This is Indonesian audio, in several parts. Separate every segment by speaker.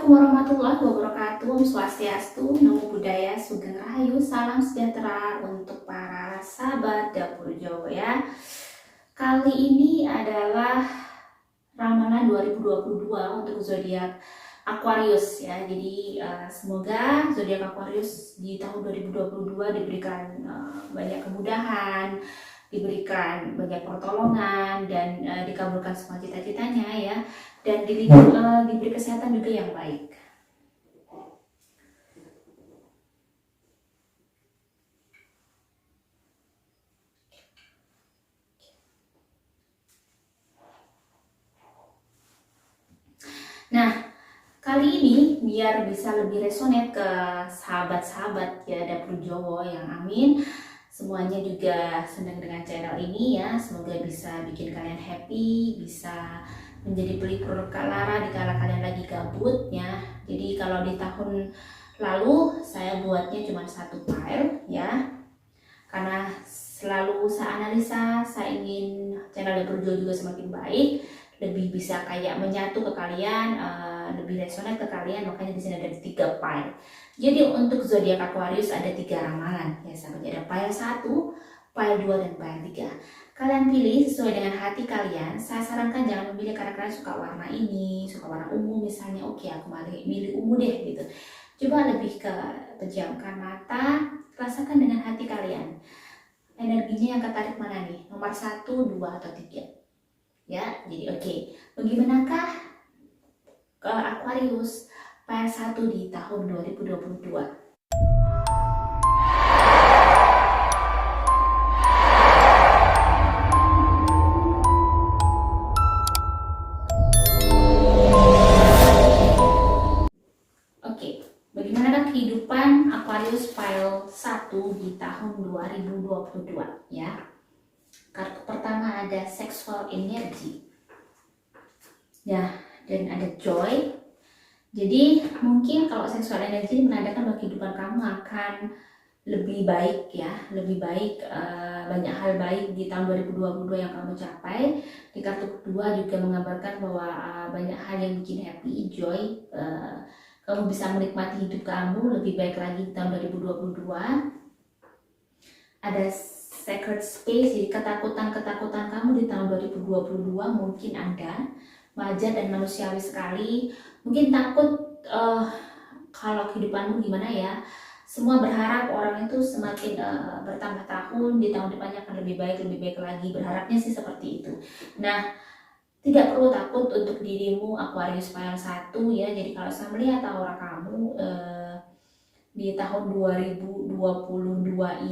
Speaker 1: Assalamualaikum warahmatullahi wabarakatuh. Om Swastiastu, Namo Buddhaya, Sugeng Rahayu, salam sejahtera untuk para sahabat dapur Jawa ya. Kali ini adalah ramalan 2022 untuk zodiak Aquarius ya. Jadi semoga zodiak Aquarius di tahun 2022 diberikan banyak kemudahan, diberikan banyak pertolongan, dan dikabulkan semua cita-citanya ya, dan diberi kesehatan juga yang baik. Nah, kali ini biar bisa lebih resonate ke sahabat-sahabat ya dapur Jowo yang amin, semuanya juga senang dengan channel ini ya. Semoga bisa bikin kalian happy, bisa menjadi pelipur Lara di kala kalian lagi gabut ya. Jadi kalau di tahun lalu saya buatnya cuma satu file ya, karena selalu saya analisa, saya ingin channel dapur Jowo juga semakin baik, lebih bisa kayak menyatu ke kalian, lebih resonate ke kalian. Makanya di sini ada 3 file. Jadi untuk zodiak Aquarius ada 3 ramalan ya sahabat. Ada file 1, file 2, dan file 3. Kalian pilih sesuai dengan hati kalian. Saya sarankan jangan memilih karena kalian suka warna ini, suka warna ungu misalnya. Oke, aku milih ungu deh gitu. Coba lebih ke pejamkan mata, rasakan dengan hati kalian. Energinya yang ketarik mana nih? Nomor 1, 2, atau 3? Ya, jadi oke. Bagaimanakah ke Aquarius file 1 di tahun 2022? Oke, bagaimanakah kehidupan Aquarius file 1 di tahun 2022 ya? Kartu pertama ada sexual energy ya, dan ada joy. Jadi mungkin kalau sexual energy menandakan bahwa kehidupan kamu akan lebih baik ya, lebih baik, banyak hal baik di tahun 2022 yang kamu capai. Di kartu kedua juga menggambarkan bahwa banyak hal yang bikin happy, joy, kamu bisa menikmati hidup kamu lebih baik lagi di tahun 2022. Ada sacred space, jadi ketakutan-ketakutan kamu di tahun 2022 mungkin ada, wajar dan manusiawi sekali. Mungkin takut kalau kehidupanmu gimana ya. Semua berharap orang itu semakin bertambah tahun, di tahun depannya akan lebih baik lagi. Berharapnya sih seperti itu. Nah, tidak perlu takut untuk dirimu Aquarius file 1 ya. Jadi kalau saya melihat aura kamu di tahun 2022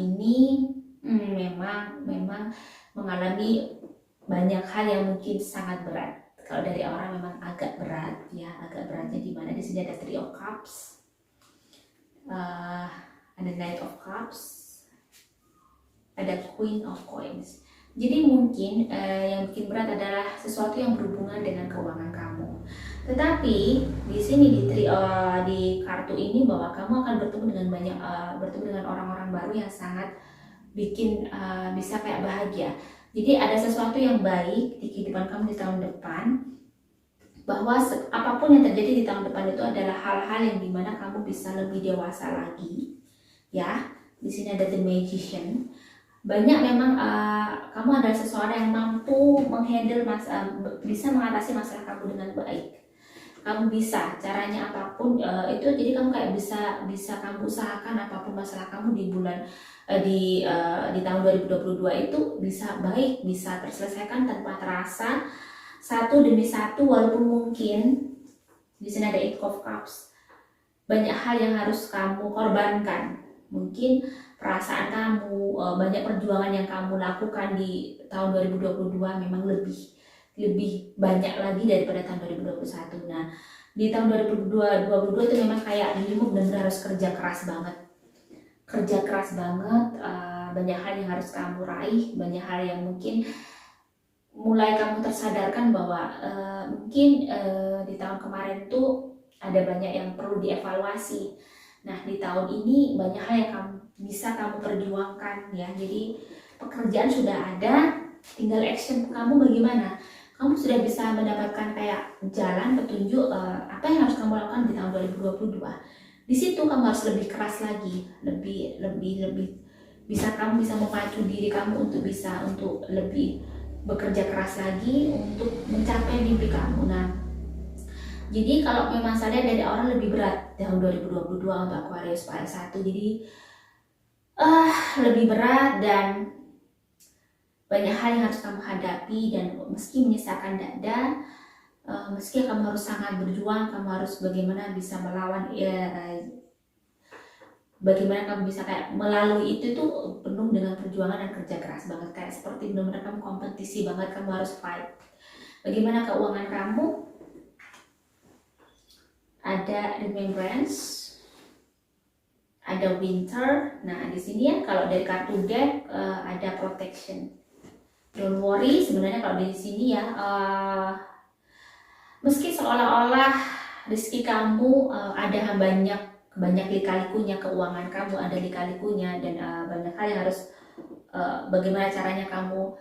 Speaker 1: ini memang mengalami banyak hal yang mungkin sangat berat. Kalau dari orang memang agak berat ya, agak beratnya di mana? Di sini ada 3 of Cups, ada Knight of Cups, ada Queen of Coins. Jadi mungkin yang bikin berat adalah sesuatu yang berhubungan dengan keuangan kamu. Tetapi di sini di kartu ini bahwa kamu akan bertemu dengan orang-orang baru yang sangat bikin bisa kayak bahagia. Jadi ada sesuatu yang baik di kehidupan kamu di tahun depan, bahwa apapun yang terjadi di tahun depan itu adalah hal-hal yang dimana kamu bisa lebih dewasa lagi ya. Di sini ada The Magician. Banyak memang kamu adalah seseorang yang mampu menghandle bisa mengatasi masalah kamu dengan baik. Kamu bisa, caranya apapun itu, jadi kamu kayak bisa kamu usahakan apapun masalah kamu di bulan di tahun 2022 itu bisa baik, bisa terselesaikan tanpa terasa, satu demi satu. Walaupun mungkin di sini ada 8 of Cups, banyak hal yang harus kamu korbankan. Mungkin perasaan kamu, banyak perjuangan yang kamu lakukan di tahun 2022 memang lebih banyak lagi daripada tahun 2021. Nah, di tahun 2022 itu memang kayak dirimu benar-benar harus kerja keras banget, banyak hal yang harus kamu raih, banyak hal yang mungkin mulai kamu tersadarkan bahwa mungkin di tahun kemarin tuh ada banyak yang perlu dievaluasi. Nah, di tahun ini banyak hal yang bisa kamu perjuangkan ya. Jadi pekerjaan sudah ada, tinggal action kamu bagaimana. kamu sudah bisa mendapatkan kayak jalan petunjuk apa yang harus kamu lakukan di tahun 2022. Di situ kamu harus lebih keras lagi, lebih bisa kamu bisa memacu diri kamu untuk lebih bekerja keras lagi untuk mencapai mimpi kamu. Nah, jadi kalau memang saya lihat dari orang lebih berat tahun 2022 untuk Aquarius Fire 1, jadi lebih berat dan banyak hal yang harus kamu hadapi, dan meski menyisakan dada, meski kamu harus sangat berjuang, kamu harus bagaimana bisa melawan bagaimana kamu bisa kayak melalui itu tuh penuh dengan perjuangan dan kerja keras banget, kayak seperti benar-benar kamu kompetisi banget, kamu harus fight. Bagaimana keuangan kamu? Ada remembrance, ada winter. Nah, di sini ya kalau dari kartu deck ada protection. Don't worry, sebenarnya kalau di sini ya meski seolah-olah rezeki kamu ada banyak lika-likunya, keuangan kamu ada lika-likunya, dan banyak hal yang harus bagaimana caranya kamu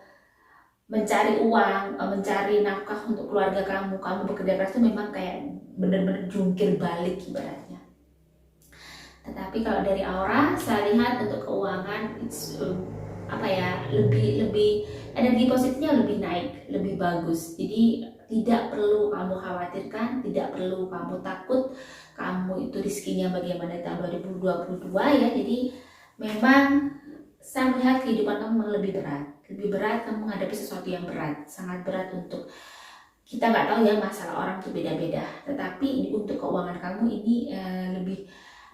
Speaker 1: mencari uang, mencari nafkah untuk keluarga kamu bekerja keras itu memang kayak benar-benar jungkir balik ibaratnya. Tetapi kalau dari aura saya lihat untuk keuangan lebih energi positifnya lebih naik, lebih bagus. Jadi tidak perlu kamu khawatirkan, tidak perlu kamu takut kamu itu rezekinya bagaimana di tahun 2022 ya. Jadi memang saya melihat kehidupan kamu memang lebih berat, kamu menghadapi sesuatu yang berat, sangat berat. Untuk kita nggak tahu ya, masalah orang itu beda-beda, tetapi untuk keuangan kamu ini lebih,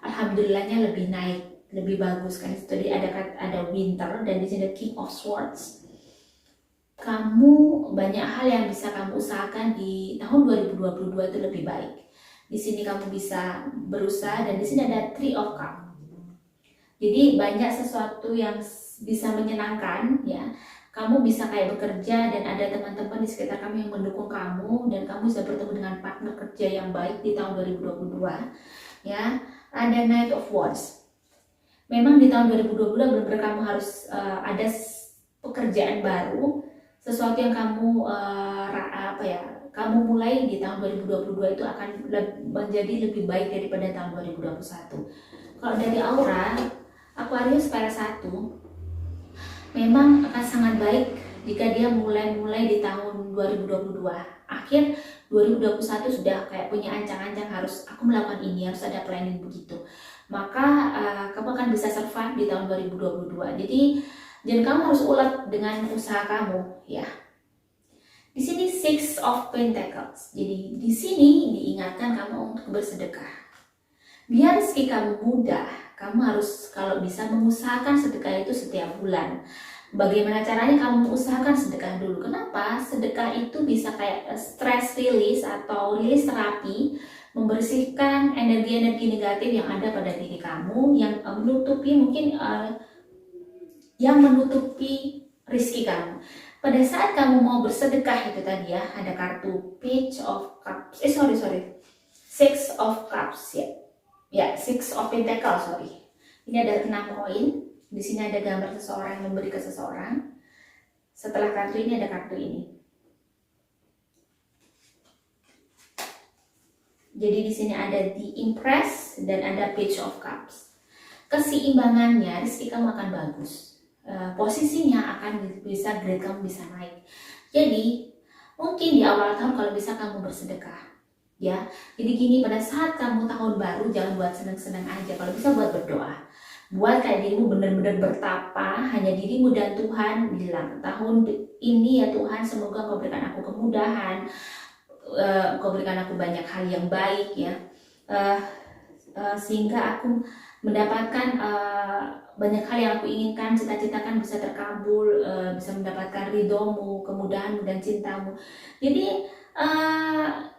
Speaker 1: alhamdulillahnya lebih naik, lebih bagus kan. Tadi ada winter dan di sini ada King of Swords. Kamu banyak hal yang bisa kamu usahakan di tahun 2022 itu lebih baik. Di sini kamu bisa berusaha, dan di sini ada Three of Cups. Jadi banyak sesuatu yang bisa menyenangkan ya. Kamu bisa kayak bekerja dan ada teman-teman di sekitar kamu yang mendukung kamu, dan kamu bisa bertemu dengan partner kerja yang baik di tahun 2022 ya. Ada Knight of Wands. Memang di tahun 2022 benar-benar kamu harus ada pekerjaan baru, sesuatu yang kamu kamu mulai di tahun 2022 itu akan menjadi lebih baik daripada tahun 2021. Kalau dari aura Aquarius pada 1 memang akan sangat baik jika dia mulai di tahun 2022. Akhir 2021 sudah kayak punya ancang-ancang harus aku melakukan ini, harus ada planning begitu. Maka kamu akan bisa survive di tahun 2022. Jadi dan kamu harus ulet dengan usaha kamu ya. Di sini Six of Pentacles. Jadi di sini diingatkan kamu untuk bersedekah. Biar rezeki kamu mudah, kamu harus kalau bisa mengusahakan sedekah itu setiap bulan. Bagaimana caranya? Kamu usahakan sedekah dulu. Kenapa? Sedekah itu bisa kayak stress release atau rilis terapi, membersihkan energi-energi negatif yang ada pada diri kamu, yang menutupi mungkin yang menutupi rezeki kamu. Pada saat kamu mau bersedekah itu tadi ya, ada kartu Page of Cups. Six of Cups ya. Ya, Six of Pentacles, sorry. Ini ada 6 koin. Di sini ada gambar seseorang yang memberi ke seseorang. Setelah kartu ini ada kartu ini. Jadi di sini ada The Empress dan ada Page of Cups. Keseimbangannya, rezeki kamu akan bagus. Posisinya akan bisa, grade kamu bisa naik. Jadi mungkin di awal tahun kalau bisa kamu bersedekah ya. Jadi gini, pada saat kamu tahun baru jangan buat seneng-seneng aja, kalau bisa buat berdoa, buat kayak dirimu benar-benar bertapa, hanya dirimu dan Tuhan. Bilang tahun ini ya Tuhan, semoga Kau berikan aku kemudahan, Kau berikan aku banyak hal yang baik ya, sehingga aku mendapatkan banyak hal yang aku inginkan, cita-citakan bisa terkabul, bisa mendapatkan ridhomu, kemudahanmu dan cintamu. Jadi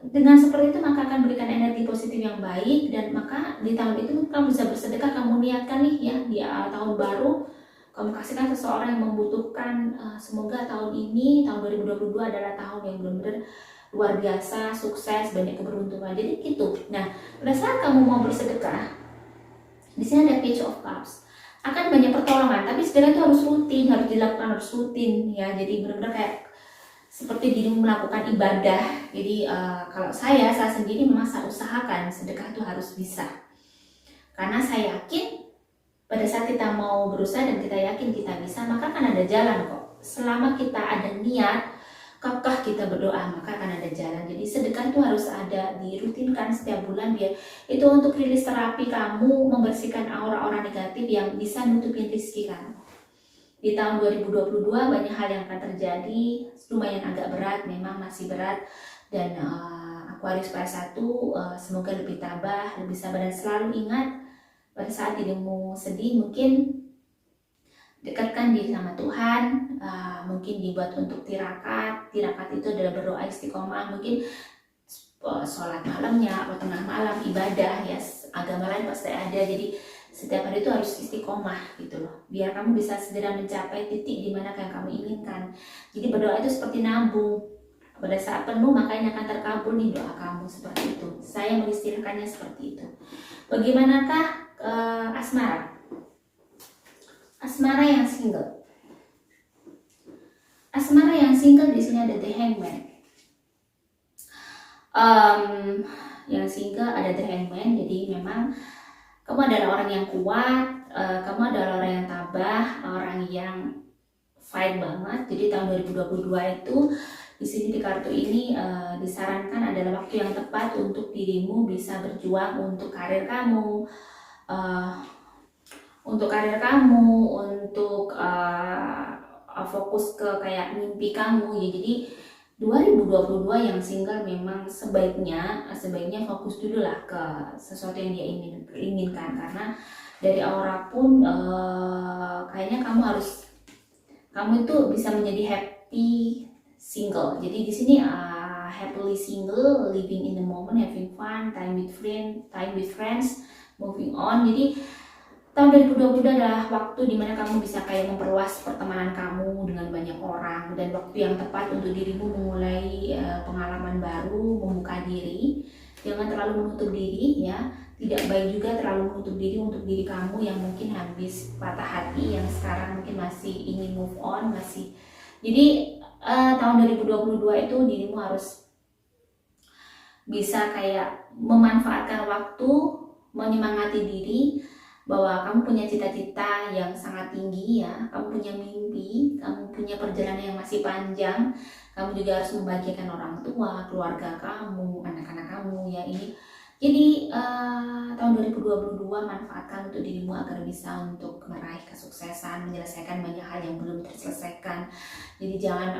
Speaker 1: dengan seperti itu maka akan berikan energi positif yang baik, dan maka di tahun itu kamu bisa bersedekah. Kamu niatkan nih ya, di tahun baru kamu kasihkan seseorang yang membutuhkan. Semoga tahun ini, tahun 2022 adalah tahun yang benar-benar luar biasa, sukses, banyak keberuntungan. Jadi gitu. Nah, pada saat kamu mau bersedekah, di sini ada Page of Cups. Akan banyak pertolongan, tapi sebenarnya itu harus rutin, harus dilakukan, harus rutin ya. Jadi benar-benar kayak seperti dirimu melakukan ibadah. Jadi kalau saya sendiri memang saya usahakan sedekah itu harus bisa, karena saya yakin pada saat kita mau berusaha dan kita yakin kita bisa, maka akan ada jalan kok. Selama kita ada niat, kekeh kita berdoa, maka akan ada jalan. Jadi sedekah itu harus ada, dirutinkan setiap bulan, biar itu untuk rilis terapi kamu, membersihkan aura-aura negatif yang bisa nutupin rezeki kamu. Di tahun 2022 banyak hal yang akan terjadi, lumayan agak berat, memang masih berat. Dan Aquarius Fire 1 semoga lebih tabah, lebih sabar, dan selalu ingat pada saat dirimu sedih, mungkin dekatkan diri sama Tuhan. Mungkin dibuat untuk tirakat itu adalah berdoa istiqomah, mungkin sholat malamnya atau tengah malam, ibadah ya, agama lain pasti ada. Jadi setiap hari itu harus istiqomah gitu loh, biar kamu bisa segera mencapai titik di mana yang kamu inginkan. Jadi berdoa itu seperti nabung, pada saat penuh makanya akan terkabul nih doa kamu, seperti itu. Saya mengistilahkannya seperti itu. Bagaimanakah asmara? Asmara yang single. Asmara yang single di sini ada The Hangman. Yang single ada The Hangman. Jadi memang kamu adalah orang yang kuat, kamu adalah orang yang tabah, orang yang fight banget. Jadi tahun 2022 itu di sini di kartu ini disarankan adalah waktu yang tepat untuk dirimu bisa berjuang untuk karir kamu, untuk fokus ke kayak mimpi kamu ya. Jadi 2022 yang single memang sebaiknya fokus dulu lah ke sesuatu yang dia inginkan, karena dari aura pun kayaknya kamu itu bisa menjadi happy single. Jadi di sini happily single, living in the moment, having fun, time with friends, moving on. Jadi tahun 2020 adalah waktu dimana kamu bisa kayak memperluas pertemanan kamu dengan banyak orang, dan waktu yang tepat untuk dirimu memulai pengalaman baru, membuka diri. Jangan terlalu menutup diri ya, tidak baik juga terlalu menutup diri untuk diri kamu yang mungkin habis patah hati, yang sekarang mungkin masih ingin move on, masih. Jadi tahun 2022 itu dirimu harus bisa kayak memanfaatkan waktu, menyemangati diri, bahwa kamu punya cita-cita yang sangat tinggi ya, kamu punya mimpi, kamu punya perjalanan yang masih panjang, kamu juga harus membahagiakan orang tua, keluarga kamu, anak-anak kamu ya ini. Jadi tahun 2022 manfaatkan untuk dirimu agar bisa untuk meraih kesuksesan, menyelesaikan banyak hal yang belum terselesaikan. Jadi jangan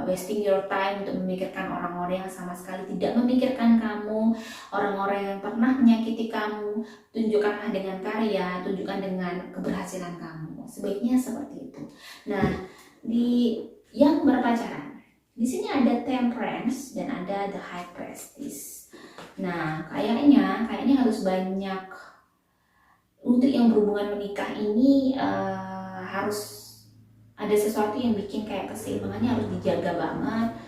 Speaker 1: wasting your time untuk memikirkan orang-orang yang sama sekali tidak memikirkan kamu, orang-orang yang pernah menyakiti kamu. Tunjukkanlah dengan karya, tunjukkan dengan keberhasilan kamu. Sebaiknya seperti itu. Nah, di yang berpacaran, di sini ada Temperance dan ada The High Priestess. Nah, kayaknya harus banyak untuk yang berhubungan menikah ini, harus ada sesuatu yang bikin kayak keseimbangannya harus dijaga banget.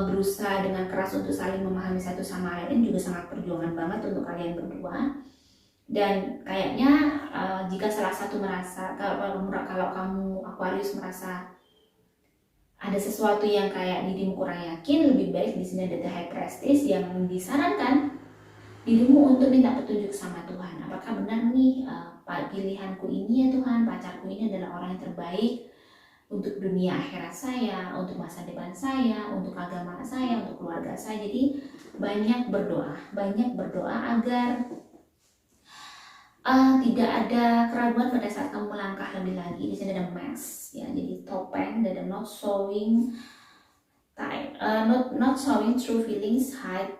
Speaker 1: Berusaha dengan keras untuk saling memahami satu sama lain juga sangat perjuangan banget untuk kalian berdua. Dan kayaknya jika salah satu merasa, kalau kamu Aquarius merasa ada sesuatu yang kayak dirimu kurang yakin, lebih baik di sini ada The High Priestess yang disarankan dirimu untuk minta petunjuk sama Tuhan. Apakah benar nih pilihanku ini ya Tuhan, pacarku ini adalah orang yang terbaik untuk dunia akhirat saya, untuk masa depan saya, untuk agama saya, untuk keluarga saya. Jadi banyak berdoa agar tidak ada keraguan pada saat kamu melangkah lebih lagi. Di sini ada Max ya, jadi topeng, dan ada not showing true feelings, hide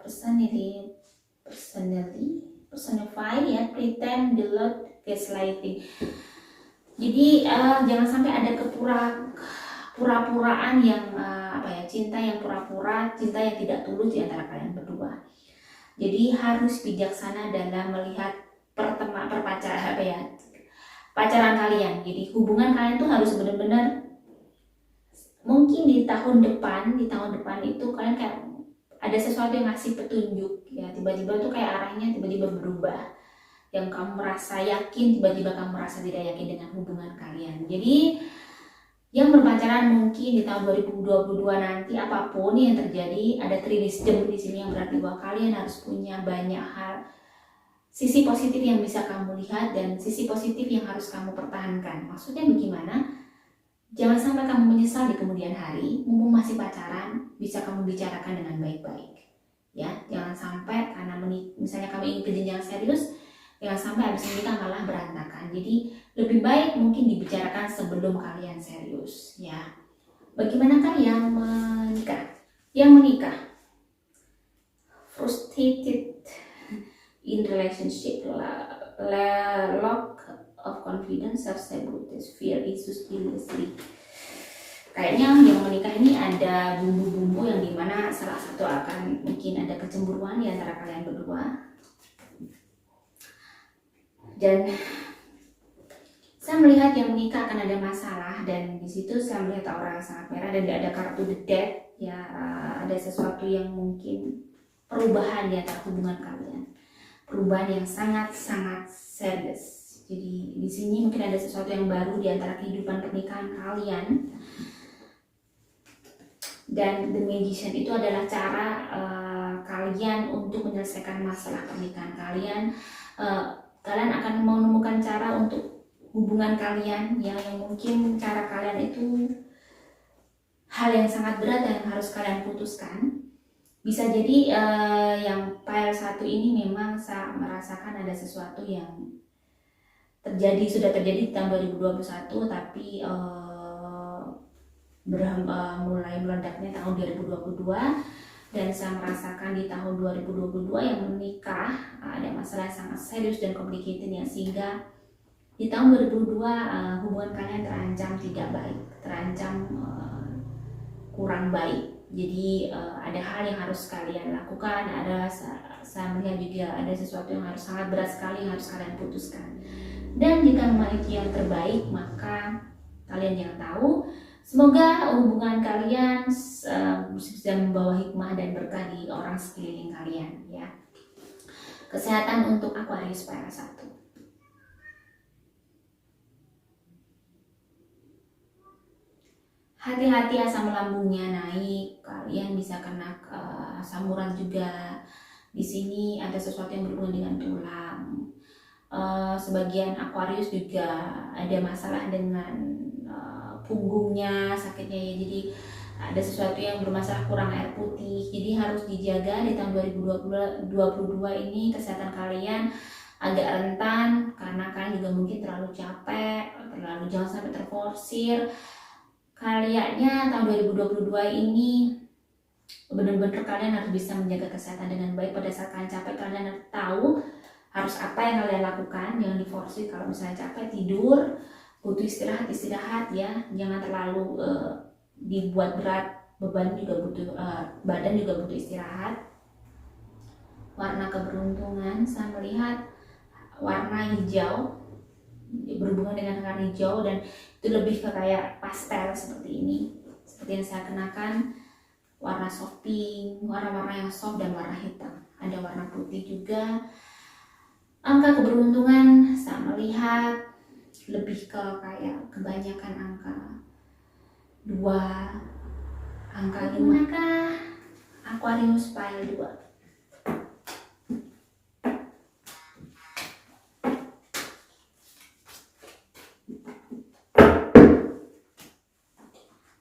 Speaker 1: personify ya, pretend, delude, gaslighting. Jadi jangan sampai ada pura-puraan yang cinta yang pura-pura, cinta yang tidak tulus di antara kalian berdua. Jadi harus bijaksana dalam melihat pacaran kalian. Jadi hubungan kalian tuh harus benar-benar, mungkin di tahun depan itu kalian kayak ada sesuatu yang ngasih petunjuk ya, tiba-tiba tuh kayak arahnya tiba-tiba berubah, yang kamu merasa yakin, tiba-tiba kamu merasa tidak yakin dengan hubungan kalian. Jadi Yang berpacaran mungkin di tahun 2022 nanti, apapun yang terjadi, ada three wisdom di sini yang berarti bahwa kalian harus punya banyak hal, sisi positif yang bisa kamu lihat dan sisi positif yang harus kamu pertahankan. Maksudnya bagaimana? Jangan sampai kamu menyesal di kemudian hari, mumpung masih pacaran, bisa kamu bicarakan dengan baik-baik. Ya, jangan sampai karena misalnya kamu ingin ke jenjang serius, jangan sampai habis menikah malah berantakan. Jadi lebih baik mungkin dibicarakan sebelum kalian serius, ya. Bagaimanakah yang menikah? Yang menikah, frustrated in relationship, lack of confidence, self-sabotage, fear issues, illness. Kayaknya yang menikah ini ada bumbu-bumbu yang dimana salah satu akan mungkin ada kecemburuan di antara kalian berdua. Dan saya melihat yang menikah akan ada masalah, dan di situ saya melihat orang yang sangat merah dan ada kartu the death, ya. Ada sesuatu yang mungkin perubahan di antara hubungan kalian, perubahan yang sangat-sangat serius. Jadi di sini mungkin ada sesuatu yang baru di antara kehidupan pernikahan kalian. Dan The Magician itu adalah cara kalian untuk menyelesaikan masalah pernikahan kalian. Kalian akan menemukan cara untuk hubungan kalian yang mungkin cara kalian itu hal yang sangat berat yang harus kalian putuskan. Bisa jadi yang pile 1 ini memang saya merasakan ada sesuatu yang sudah terjadi di tahun 2021, tapi mulai meledaknya tahun 2022, dan saya merasakan di tahun 2022 yang menikah ada masalah sangat serius dan complicated, yang sehingga di tahun 2022 hubungan kalian terancam tidak baik, terancam kurang baik. Jadi ada hal yang harus kalian lakukan, saya melihat juga ada sesuatu yang harus sangat berat sekali yang harus kalian putuskan. Dan jika memang itu yang terbaik, maka kalian yang tahu. Semoga hubungan kalian bisa membawa hikmah dan berkah di orang sekeliling kalian, ya. Kesehatan untuk Aquarius para 1. Hati-hati asam lambungnya naik, kalian bisa kena asam urat juga. Di sini ada sesuatu yang berhubungan dengan tulang. Sebagian Aquarius juga ada masalah dengan punggungnya, sakitnya, ya. Jadi ada sesuatu yang bermasalah, kurang air putih. Jadi harus dijaga di tahun 2022 ini. Kesehatan kalian agak rentan karena kalian juga mungkin terlalu capek, jangan sampai terforsir. Kayaknya tahun 2022 ini benar-benar kalian harus bisa menjaga kesehatan dengan baik. Pada saat kalian capek, kalian harus tahu harus apa yang kalian lakukan. Jangan diforsir. Kalau misalnya capek, tidur, butuh istirahat, ya. Jangan terlalu dibuat berat, beban juga butuh, badan juga butuh istirahat. Warna keberuntungan, saya melihat warna hijau, berhubungan dengan warna hijau, dan itu lebih ke kayak pastel seperti ini, seperti yang saya kenakan. Warna soft pink, warna-warna yang soft, dan warna hitam. Ada warna putih juga. Angka keberuntungan saya melihat lebih ke kayak kebanyakan angka 2, angka 5. Maka Aquarius pile 2.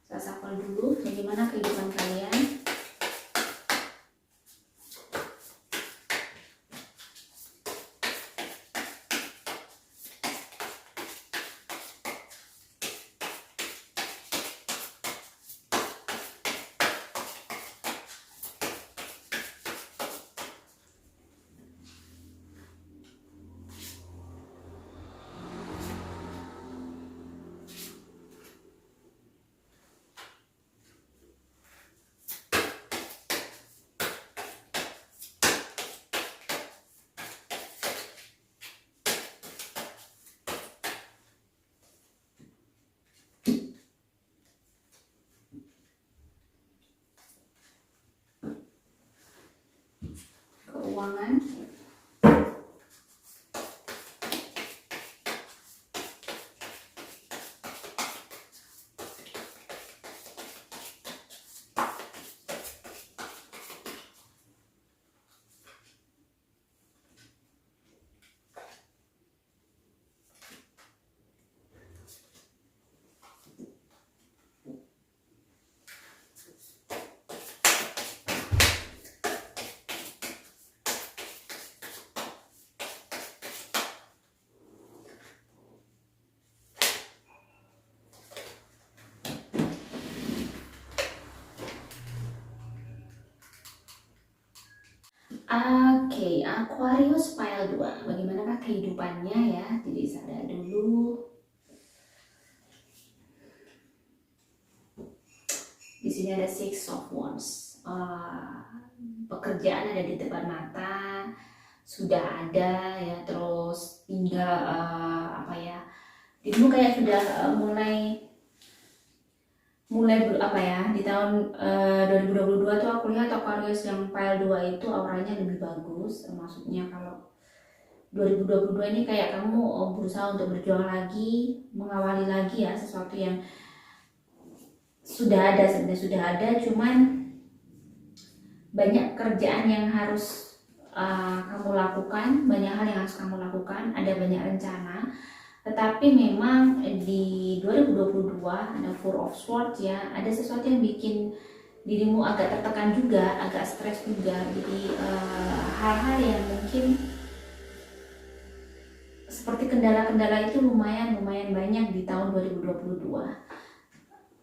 Speaker 1: Saya shuffle dulu bagaimana kehidupan kalian. Keuangan, Oke, Aquarius pile 2. Bagaimanakah kehidupannya ya? Jadi sadar dulu. Di sini ada Six of Wands. Pekerjaan ada di depan mata, sudah ada ya, terus tinggal apa ya? Dirimu kayak sudah mulai apa ya, di tahun 2022 tuh aku lihat Aquarius yang pile 2 itu auranya lebih bagus. Maksudnya kalau 2022 ini kayak kamu berusaha untuk berjuang lagi, mengawali lagi ya sesuatu yang sudah ada, sebenarnya sudah ada, cuman banyak kerjaan yang harus kamu lakukan, banyak hal yang harus kamu lakukan, ada banyak rencana. Tetapi memang di 2022 ada Four of Swords ya, ada sesuatu yang bikin dirimu agak tertekan juga, agak stres juga. Jadi hal-hal yang mungkin seperti kendala-kendala itu lumayan banyak di tahun 2022.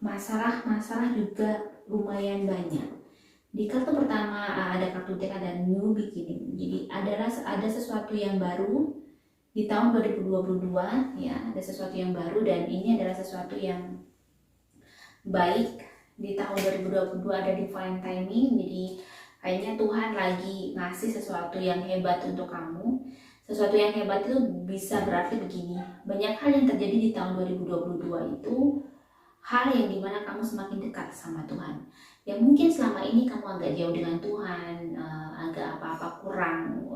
Speaker 1: Masalah-masalah juga lumayan banyak. Di kartu pertama ada kartu deck, ada New Beginning. Jadi ada sesuatu yang baru di tahun 2022 ya, ada sesuatu yang baru dan ini adalah sesuatu yang baik. Di tahun 2022 ada divine timing, jadi kayaknya Tuhan lagi ngasih sesuatu yang hebat untuk kamu. Sesuatu yang hebat itu bisa berarti begini, banyak hal yang terjadi di tahun 2022 itu hal yang dimana kamu semakin dekat sama Tuhan. Ya mungkin selama ini kamu agak jauh dengan Tuhan, agak apa-apa kurang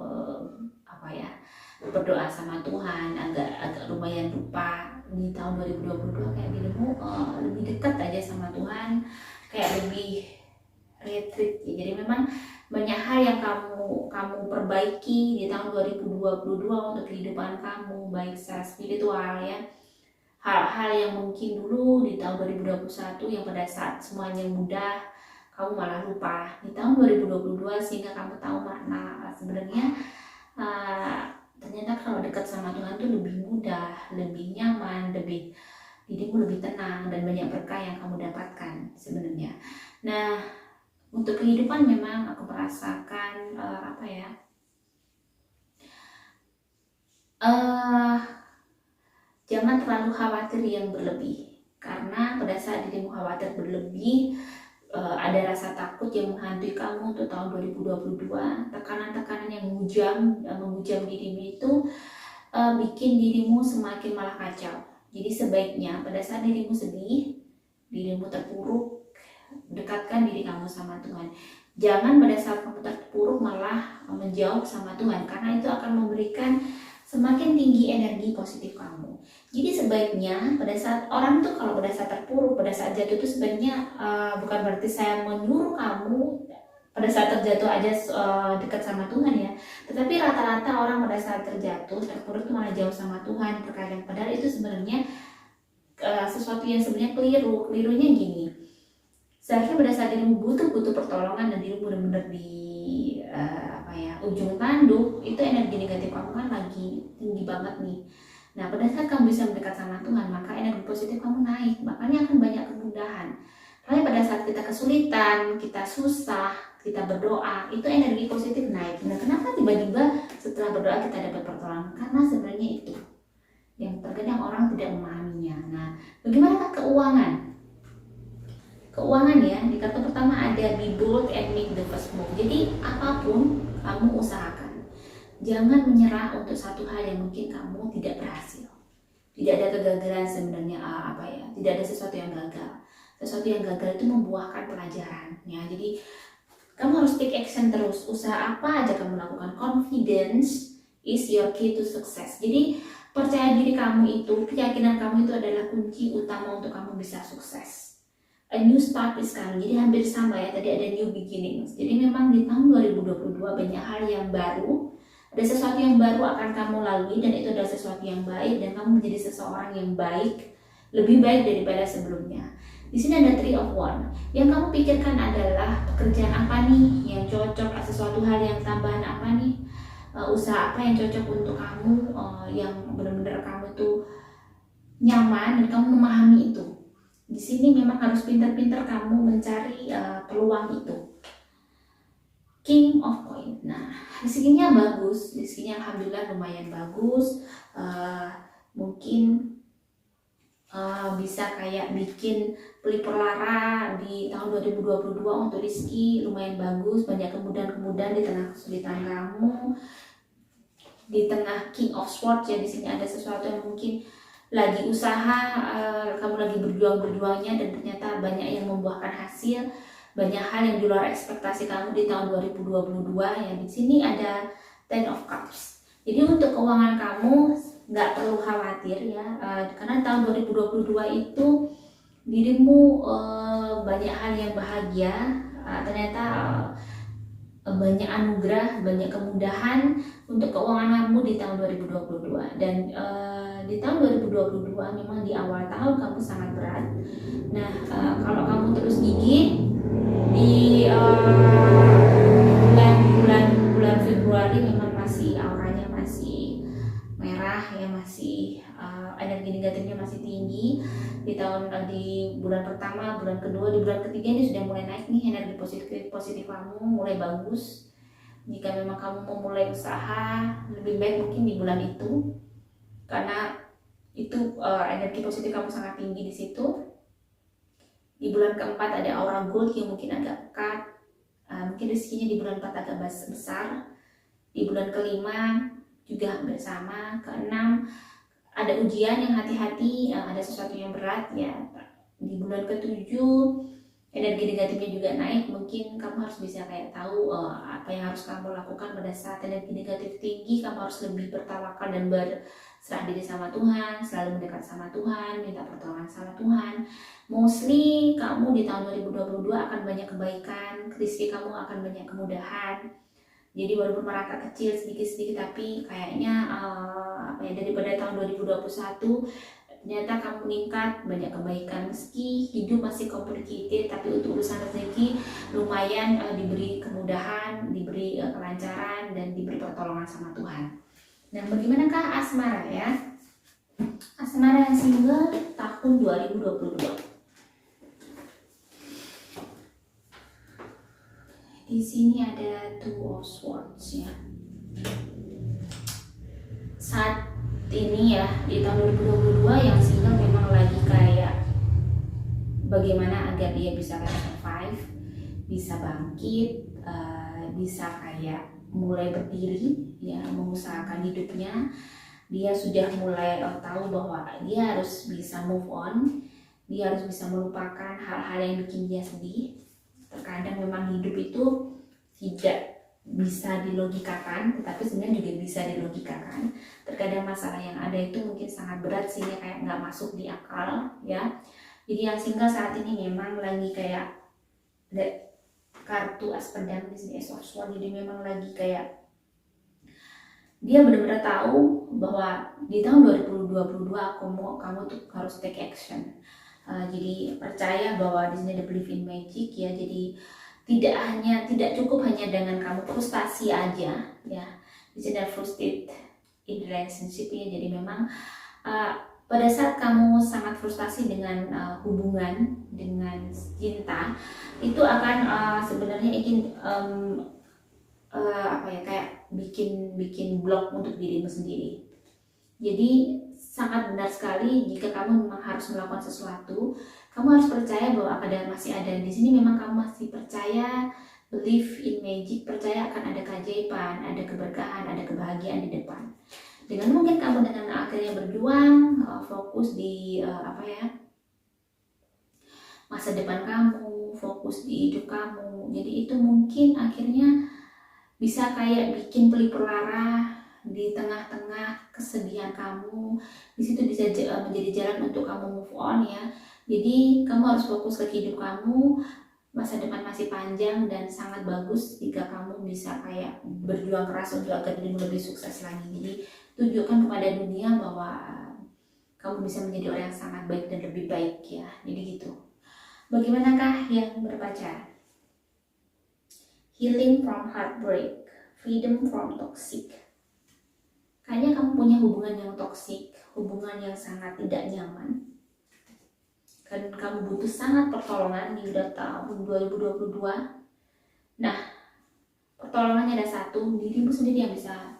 Speaker 1: apa ya, berdoa sama Tuhan, agak lumayan lupa. Di tahun 2022 kayak dirimu lebih dekat aja sama Tuhan, kayak lebih retreat ya. Jadi memang banyak hal yang kamu perbaiki di tahun 2022 untuk kehidupan kamu, baik secara spiritual ya. Hal-hal yang mungkin dulu di tahun 2021 yang pada saat semuanya mudah, kamu malah lupa di tahun 2022, sehingga kamu tahu makna sebenarnya ternyata kalau dekat sama Tuhan tuh lebih mudah, lebih nyaman, dirimu lebih tenang dan banyak berkah yang kamu dapatkan sebenarnya. Nah, untuk kehidupan memang aku merasakan apa ya? Jangan terlalu khawatir yang berlebih, karena pada saat dirimu khawatir berlebih, ada rasa takut yang menghantui kamu untuk tahun 2022. Tekanan-tekanan yang menghujam dirimu itu bikin dirimu semakin malah kacau. Jadi sebaiknya pada saat dirimu sedih, dirimu terpuruk, dekatkan diri kamu sama Tuhan. Jangan pada saat kamu terpuruk malah menjauh sama Tuhan, karena itu akan memberikan semakin tinggi energi positif kamu. Jadi sebaiknya pada saat orang tuh kalau pada saat terpuruk, pada saat jatuh itu sebenarnya bukan berarti saya menyuruh kamu pada saat terjatuh aja dekat sama Tuhan ya. Tetapi rata-rata orang pada saat terjatuh, terpuruk itu malah jauh sama Tuhan terkadang. Padahal itu sebenarnya sesuatu yang sebenarnya keliru. Kelirunya gini, seharusnya pada saat dirimu butuh pertolongan dan dirimu benar-benar di ujung tanduk, itu energi negatif kamu kan lagi tinggi banget nih. Nah pada saat kamu bisa mendekat sama Tuhan, maka energi positif kamu naik, makanya akan banyak kemudahan. Karena pada saat kita kesulitan, kita susah, kita berdoa, itu energi positif naik. Nah kenapa tiba-tiba setelah berdoa kita dapat pertolongan? Karena sebenarnya itu yang terkadang orang tidak memahaminya. Nah bagaimanakah keuangan? Keuangan ya, di kartu pertama ada be bold and make the first move. Jadi apapun kamu usahakan, jangan menyerah untuk satu hal yang mungkin kamu tidak berhasil. Tidak ada kegagalan sebenarnya tidak ada sesuatu yang gagal. Sesuatu yang gagal itu membuahkan pelajaran ya. Jadi kamu harus take action terus. Usaha apa aja kamu lakukan, confidence is your key to success. Jadi percaya diri kamu itu, keyakinan kamu itu adalah kunci utama untuk kamu bisa sukses. A new start is coming. Jadi hampir sama ya, tadi ada new beginnings. Jadi memang di tahun 2022 banyak hal yang baru, ada sesuatu yang baru akan kamu lalui, dan itu adalah sesuatu yang baik, dan kamu menjadi seseorang yang baik, lebih baik daripada sebelumnya. Di sini ada Three of Wands. Yang kamu pikirkan adalah pekerjaan apa nih yang cocok, sesuatu hal yang tambahan apa nih, usaha apa yang cocok untuk kamu, yang benar-benar kamu tuh nyaman dan kamu memahami itu. Di sini memang harus pintar-pintar kamu mencari peluang itu. King of Coins. Nah, rezekinya bagus, rezekinya alhamdulillah lumayan bagus. Mungkin bisa kayak bikin pelipur lara di tahun 2022 untuk rezeki lumayan bagus, banyak kemudahan-kemudahan di tengah kesulitan kamu, di tengah King of Swords ya. Di sini ada sesuatu yang mungkin lagi usaha, kamu lagi berjuang-berjuangnya dan ternyata banyak yang membuahkan hasil, banyak hal yang di luar ekspektasi kamu di tahun 2022 ya. Di sini ada Ten of Cups. Jadi untuk keuangan kamu nggak perlu khawatir ya, karena tahun 2022 itu dirimu banyak hal yang bahagia, ternyata banyak anugerah, banyak kemudahan untuk keuangan kamu di tahun 2022. Dan di tahun 2022 memang di awal tahun kamu sangat berat. Nah, kalau kamu terus gigih di bulan Februari memang masih auranya masih merah ya, masih energi negatifnya masih tinggi. Di bulan pertama, bulan kedua, di bulan ketiga ini sudah mulai naik nih energi positif kamu mulai bagus. Jika memang kamu mau mulai usaha, lebih baik mungkin di bulan itu, karena itu energi positif kamu sangat tinggi di situ. Di bulan keempat ada aura gold yang mungkin agak pekat, mungkin rezekinya di bulan 4 agak besar. Di bulan kelima juga hampir sama. Keenam ada ujian yang hati-hati, ada sesuatu yang berat ya. Di bulan ketujuh energi negatifnya juga naik, mungkin kamu harus bisa kayak tahu apa yang harus kamu lakukan pada saat energi negatif tinggi. Kamu harus lebih bertawakal dan berserah diri sama Tuhan, selalu mendekat sama Tuhan, minta pertolongan sama Tuhan. Mostly kamu di tahun 2022 akan banyak kebaikan, rezeki kamu akan banyak kemudahan. Jadi walaupun merata kecil sedikit-sedikit, tapi kayaknya daripada tahun 2021 ternyata kamu meningkat, banyak kebaikan. Meski hidup masih complicated, tapi untuk urusan rezeki lumayan diberi kemudahan, diberi kelancaran, dan diberi pertolongan sama Tuhan. Nah, bagaimanakah asmara ya? Asmara yang single tahun 2022. Di sini ada Two of Swords ya. Saat ini ya di tahun 2022 yang single memang lagi kayak bagaimana agar dia bisa kayak survive, bisa bangkit, bisa kayak mulai berdiri ya, mengusahakan hidupnya. Dia sudah mulai tahu bahwa dia harus bisa move on, dia harus bisa melupakan hal-hal yang bikin dia sedih. Terkadang memang hidup itu tidak bisa dilogikakan, tetapi sebenarnya juga bisa dilogikakan. Terkadang masalah yang ada itu mungkin sangat berat sehingga kayak nggak masuk di akal ya. Jadi yang single saat ini memang lagi kayak ada kartu as pedang di sini, Ace of Swords. Jadi memang lagi kayak dia benar-benar tahu bahwa di tahun 2022 kamu tuh harus take action. Jadi percaya bahwa di sini ada believe in magic ya. Jadi tidak cukup hanya dengan kamu frustasi aja ya. Di sini ada frustrated in relationship ya. Jadi memang pada saat kamu sangat frustasi dengan hubungan, dengan cinta, itu akan sebenarnya ingin kayak bikin blok untuk dirimu sendiri. Jadi sangat benar sekali jika kamu memang harus melakukan sesuatu, kamu harus percaya bahwa masih ada di sini. Memang kamu masih percaya, believe in magic, percaya akan ada keajaiban, ada keberkahan, ada kebahagiaan di depan. Dengan mungkin kamu dengan akhirnya berjuang, fokus di masa depan kamu, fokus di hidup kamu. Jadi itu mungkin akhirnya bisa kayak bikin pelipur lara di tengah-tengah kesedihan kamu. Di situ bisa menjadi jalan untuk kamu move on ya. Jadi kamu harus fokus ke hidup kamu. Masa depan masih panjang dan sangat bagus jika kamu bisa kayak berjuang keras untuk agar dirimu lebih sukses lagi. Jadi tunjukkan kepada dunia bahwa kamu bisa menjadi orang yang sangat baik dan lebih baik ya. Jadi gitu. Bagaimanakah yang berpacaran? Healing from heartbreak, freedom from toxic. Kayaknya kamu punya hubungan yang toksik, hubungan yang sangat tidak nyaman. Dan kamu butuh sangat pertolongan di tahun 2022. Nah, pertolongannya ada satu, dirimu sendiri yang bisa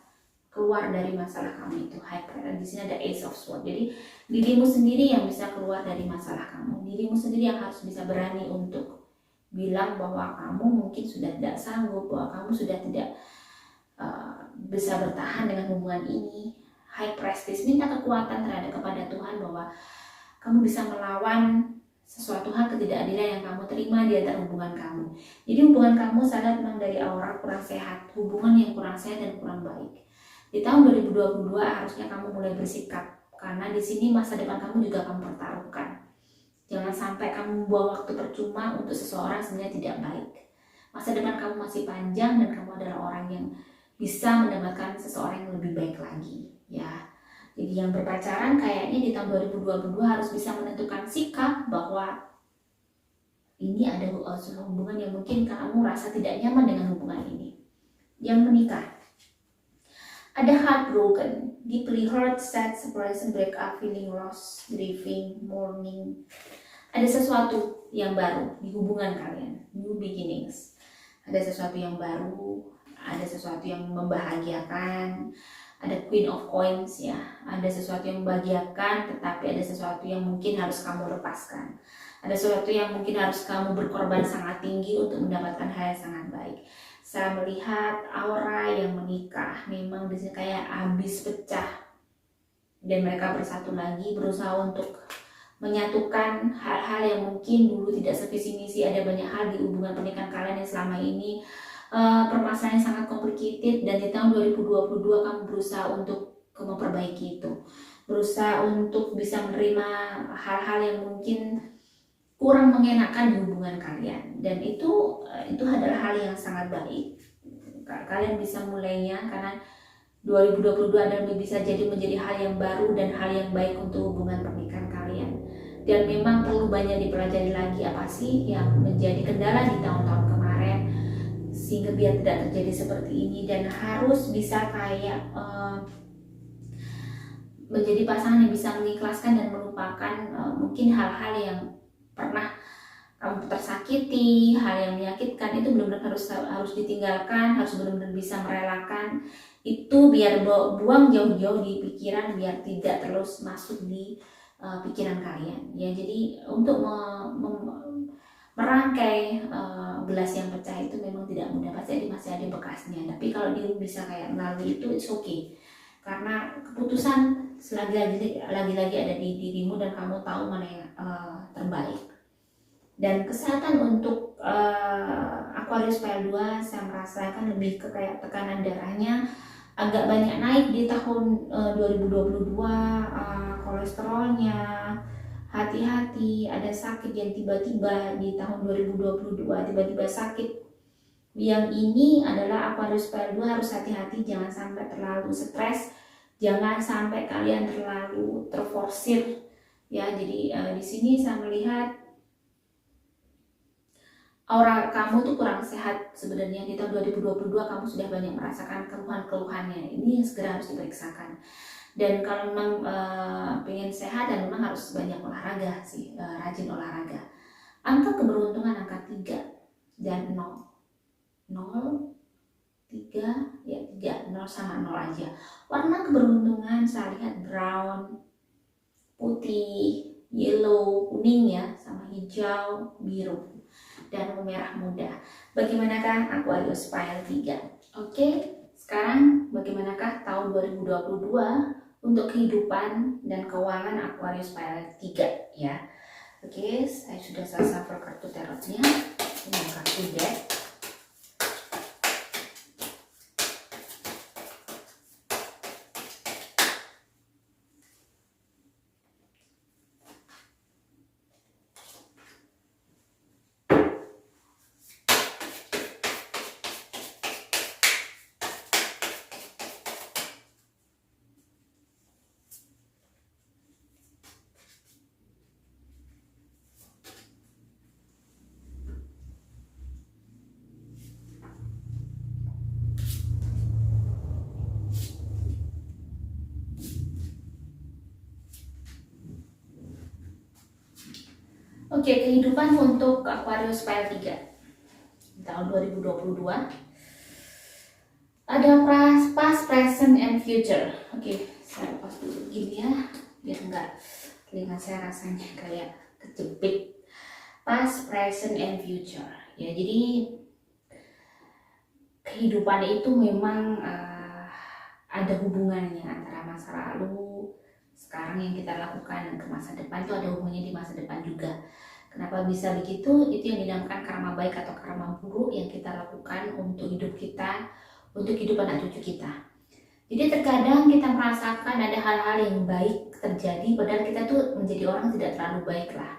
Speaker 1: keluar dari masalah kamu itu. High priority. Di sini ada Ace of Swords. Jadi dirimu sendiri yang bisa keluar dari masalah kamu. Dirimu sendiri yang harus bisa berani untuk bilang bahwa kamu mungkin sudah tidak sanggup, bahwa kamu sudah tidak bisa bertahan dengan hubungan ini. High Priestess minta kekuatan kepada Tuhan bahwa kamu bisa melawan sesuatu hal ketidakadilan yang kamu terima di antara hubungan kamu. Jadi hubungan kamu sangat memang dari aura kurang sehat, hubungan yang kurang sehat dan kurang baik. Di tahun 2022 harusnya kamu mulai bersikap, karena di sini masa depan kamu juga kamu pertaruhkan. Jangan sampai kamu membuang waktu percuma untuk seseorang sebenarnya tidak baik. Masa depan kamu masih panjang dan kamu adalah orang yang bisa mendapatkan seseorang yang lebih baik lagi, ya. Jadi yang berpacaran kayaknya di tahun 2022 harus bisa menentukan sikap bahwa ini ada hubungan yang mungkin kamu rasa tidak nyaman dengan hubungan ini. Yang menikah, ada heartbroken, deeply hurt, sad, separation, break up, feeling lost, grieving, mourning. Ada sesuatu yang baru di hubungan kalian, new beginnings. Ada sesuatu yang baru, ada sesuatu yang membahagiakan. Ada Queen of Coins, ya. Ada sesuatu yang membahagiakan, tetapi ada sesuatu yang mungkin harus kamu lepaskan. Ada sesuatu yang mungkin harus kamu berkorban sangat tinggi untuk mendapatkan hal yang sangat baik. Saya melihat aura yang menikah, memang di sini kayak habis pecah dan mereka bersatu lagi, berusaha untuk menyatukan hal-hal yang mungkin dulu tidak sevisi misi. Ada banyak hal di hubungan pernikahan kalian yang selama ini permasalahan yang sangat complicated, dan di tahun 2022 kamu berusaha untuk memperbaiki itu, berusaha untuk bisa menerima hal-hal yang mungkin kurang mengenakan di hubungan kalian, dan itu adalah hal yang sangat baik. Kalian bisa mulainya, karena 2022 adalah bisa menjadi hal yang baru dan hal yang baik untuk hubungan pernikahan kalian. Dan memang perlu banyak dipelajari lagi apa sih yang menjadi kendala di tahun-tahun kemarin sehingga biar tidak terjadi seperti ini, dan harus bisa kayak menjadi pasangan yang bisa mengikhlaskan dan melupakan mungkin hal-hal yang pernah kamu tersakiti, hal yang menyakitkan. Itu benar-benar harus ditinggalkan, harus benar-benar bisa merelakan itu, biar buang jauh-jauh di pikiran, biar tidak terus masuk di pikiran kalian, ya. Jadi untuk merangkai gelas yang pecah itu memang tidak mudah, pasti masih ada bekasnya. Tapi kalau dia bisa kayak melalui itu, it's okay, karena keputusan lagi-lagi ada di dirimu dan kamu tahu mana yang terbaik. Dan kesehatan untuk Aquarius Pile 2, saya merasakan lebih ke kayak tekanan darahnya agak banyak naik di tahun 2022, kolesterolnya. Hati-hati, ada sakit yang tiba-tiba di tahun 2022, tiba-tiba sakit. Yang ini adalah Aquarius Pile 2 harus hati-hati, jangan sampai terlalu stres, jangan sampai kalian terlalu terforsir, ya. Jadi di sini saya melihat aura kamu tuh kurang sehat sebenarnya. Di tahun 2022 kamu sudah banyak merasakan keluhan-keluhannya, ini yang segera harus diperiksakan. Dan kalau memang pengen sehat, dan memang harus banyak olahraga sih, rajin olahraga. Angka keberuntungan angka 3 dan 0. 0, 3, ya 3, 0 sama 0 aja. Warna keberuntungan saya lihat brown, putih, yellow, kuning ya, sama hijau, biru, dan merah muda. Bagaimanakah Aquarius Pile 3? Oke, sekarang bagaimanakah tahun 2022 untuk kehidupan dan keuangan Aquarius Pile 3, ya. Oke, saya sudah selesai kartu tarotnya. Ini kartu deck. Oke, kehidupan untuk Aquarius Pile 3 tahun 2022. Ada past, present, and future. Oke, saya lepas dulu gini ya, biar nggak telinga saya rasanya kayak kejepit. Past, present, and future. Ya, jadi kehidupan itu memang ada hubungannya antara masa lalu, sekarang yang kita lakukan, dan ke masa depan itu ada hubungannya di masa depan juga. Kenapa bisa begitu? Itu yang dinamakan karma baik atau karma buruk yang kita lakukan untuk hidup kita, untuk hidup anak cucu kita. Jadi terkadang kita merasakan ada hal-hal yang baik terjadi, padahal kita tuh menjadi orang tidak terlalu baik lah.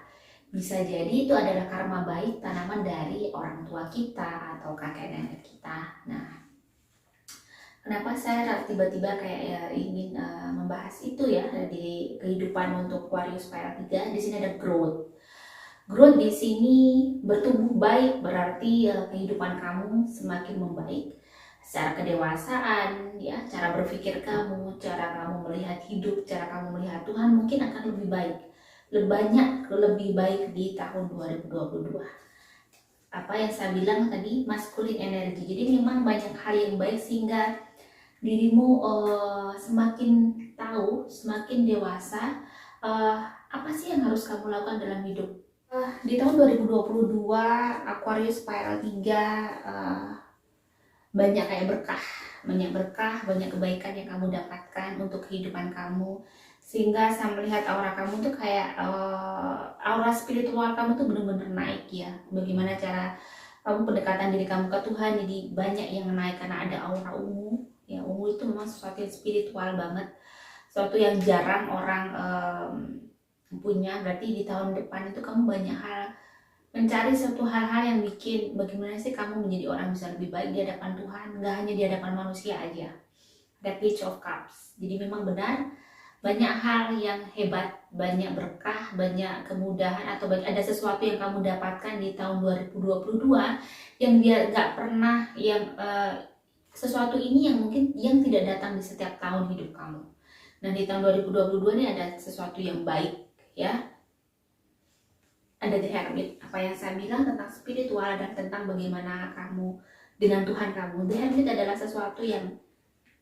Speaker 1: Bisa jadi itu adalah karma baik tanaman dari orang tua kita atau kakek nenek kita. Nah, kenapa saya tiba-tiba kayak ya ingin membahas itu ya di kehidupan untuk Aquarius Spiral 3. Di sini ada growth. Growth di sini bertumbuh baik, berarti kehidupan kamu semakin membaik secara kedewasaan, ya, cara berpikir kamu, cara kamu melihat hidup, cara kamu melihat Tuhan mungkin akan lebih baik, lebih baik di tahun 2022. Apa yang saya bilang tadi, masculine energy. Jadi memang banyak hal yang baik sehingga dirimu semakin tahu, semakin dewasa apa sih yang harus kamu lakukan dalam hidup. Di tahun 2022 Aquarius Spiral 3 banyak berkah, banyak kebaikan yang kamu dapatkan untuk kehidupan kamu, sehingga saya melihat aura kamu tuh kayak aura spiritual kamu tuh benar-benar naik ya. Bagaimana cara kamu pendekatan diri kamu ke Tuhan, jadi banyak yang naik karena ada aura ungu. Ya, ungu itu memang sesuatu yang spiritual banget, sesuatu yang jarang orang punya. Berarti di tahun depan itu kamu banyak hal mencari suatu hal-hal yang bikin bagaimana sih kamu menjadi orang bisa lebih baik di hadapan Tuhan, nggak hanya di hadapan manusia aja. Ada Page of Cups. Jadi memang benar banyak hal yang hebat, banyak berkah, banyak kemudahan, atau ada sesuatu yang kamu dapatkan di tahun 2022 yang dia nggak pernah, yang sesuatu ini yang mungkin yang tidak datang di setiap tahun hidup kamu. Nah, di tahun 2022 ini ada sesuatu yang baik ya. Ada The Hermit, apa yang saya bilang tentang spiritual dan tentang bagaimana kamu dengan Tuhan kamu. The Hermit adalah sesuatu yang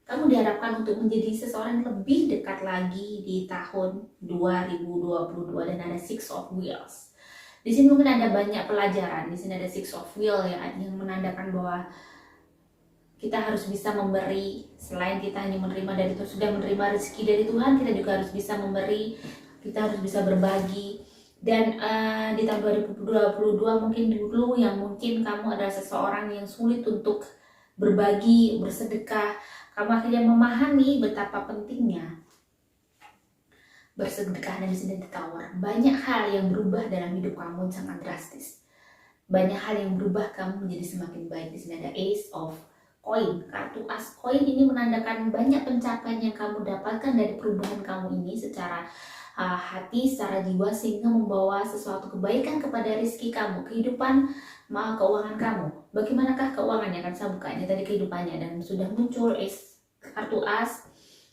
Speaker 1: kamu diharapkan untuk menjadi seseorang yang lebih dekat lagi di tahun 2022. Dan ada Six of Wheels. Di sini mungkin ada banyak pelajaran. Di sini ada Six of Wheels yang menandakan bahwa kita harus bisa memberi. Selain kita hanya menerima dari Tuhan, sudah menerima rezeki dari Tuhan, kita juga harus bisa memberi, kita harus bisa berbagi. Dan di tahun 2022 mungkin dulu yang mungkin kamu adalah seseorang yang sulit untuk berbagi, bersedekah, kamu akhirnya memahami betapa pentingnya bersedekah. Dan di sini ditawar banyak hal yang berubah dalam hidup kamu sangat drastis. Banyak hal yang berubah, kamu menjadi semakin baik. Di sini ada Ace of Coin, kartu as koin ini menandakan banyak pencapaian yang kamu dapatkan dari perubahan kamu ini secara hati, secara jiwa, sehingga membawa sesuatu kebaikan kepada rezeki kamu, kehidupan, keuangan kamu. Bagaimanakah keuangannya? Kan saya bukanya tadi kehidupannya, dan sudah muncul kartu as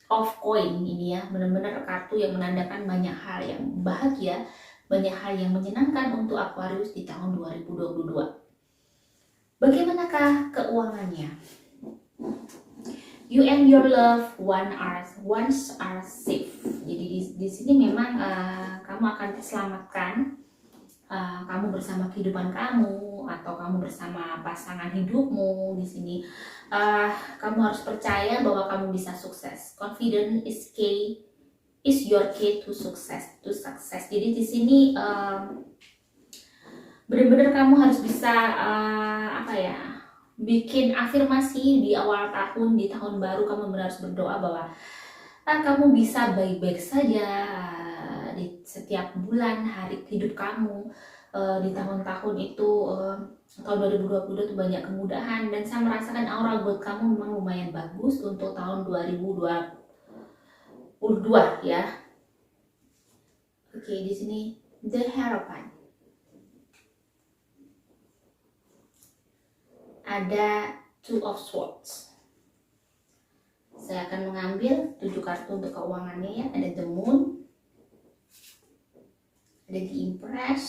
Speaker 1: of coin ini ya, benar-benar kartu yang menandakan banyak hal yang bahagia, banyak hal yang menyenangkan untuk Aquarius di tahun 2022. Bagaimanakah keuangannya? You and your love once are safe. Jadi di sini memang kamu akan diselamatkan. Kamu bersama kehidupan kamu atau kamu bersama pasangan hidupmu. Di sini kamu harus percaya bahwa kamu bisa sukses. Confidence is your key to success. Jadi di sini benar-benar kamu harus bisa bikin afirmasi di awal tahun, di tahun baru. Kamu benar harus berdoa bahwa kamu bisa baik-baik saja di setiap bulan hari hidup kamu. Di tahun-tahun itu tahun 2022 itu banyak kemudahan, dan saya merasakan aura buat kamu memang lumayan bagus untuk tahun 2022 ya. Oke, di sini The Hierophant. Ada Two of Swords. Saya akan mengambil 7 kartu untuk keuangannya ya. Ada The Moon, ada The Empress.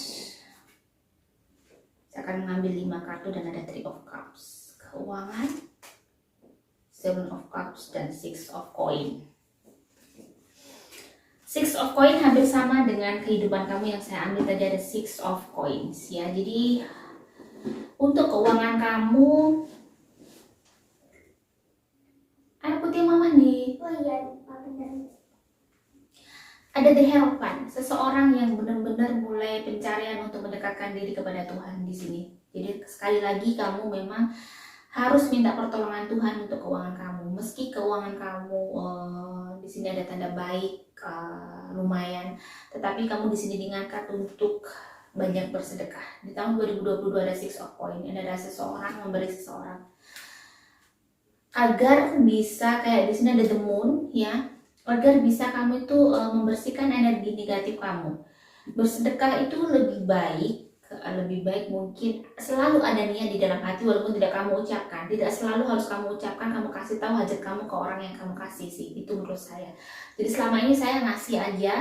Speaker 1: Saya akan mengambil 5 kartu dan ada Three of Cups. Keuangan Seven of Cups, dan Six of Coin. Six of Coin hampir sama dengan kehidupan kamu yang saya ambil tadi, ada Six of Coins ya. Jadi untuk keuangan kamu, air putih mama nih.
Speaker 2: Oh iya, benar.
Speaker 1: Ada the Hierophant, seseorang yang benar-benar mulai pencarian untuk mendekatkan diri kepada Tuhan di sini. Jadi sekali lagi kamu memang harus minta pertolongan Tuhan untuk keuangan kamu. Meski keuangan kamu di sini ada tanda baik, lumayan, tetapi kamu di sini diangkat untuk banyak bersedekah. Di tahun 2022 ada Six of Coin, ada seseorang memberi seseorang agar bisa, kayak di sini ada the Moon ya, agar bisa kamu itu membersihkan energi negatif kamu. Bersedekah itu lebih baik mungkin selalu ada niat di dalam hati walaupun tidak kamu ucapkan. Tidak selalu harus kamu ucapkan, kamu kasih tahu hajat kamu ke orang yang kamu kasih sih, itu menurut saya. Jadi selama ini saya ngasih aja,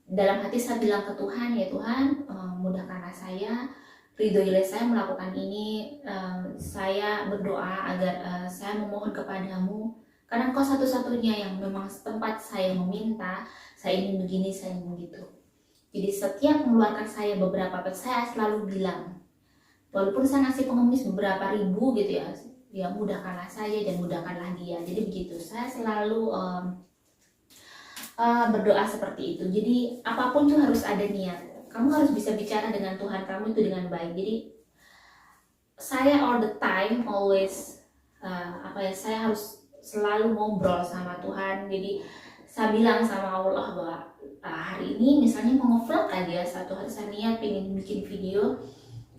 Speaker 1: dalam hati saya bilang ke Tuhan, ya Tuhan, mudahkanlah saya, ridhoilah saya melakukan ini, saya berdoa agar saya memohon kepadamu, karena Engkau satu-satunya yang memang tempat saya meminta, saya ingin begini, saya ingin begitu. Jadi setiap mengeluarkan saya beberapa, saya selalu bilang, walaupun saya ngasih pengemis beberapa ribu gitu ya, ya mudahkanlah saya dan mudahkanlah dia. Jadi begitu, saya selalu berdoa seperti itu. Jadi apapun tuh harus ada niat. Kamu harus bisa bicara dengan Tuhan kamu itu dengan baik. Jadi saya all the time always saya harus selalu ngobrol sama Tuhan. Jadi saya bilang sama Allah bahwa hari ini misalnya mau nge-vlog aja, satu hari saya niat pengen bikin video,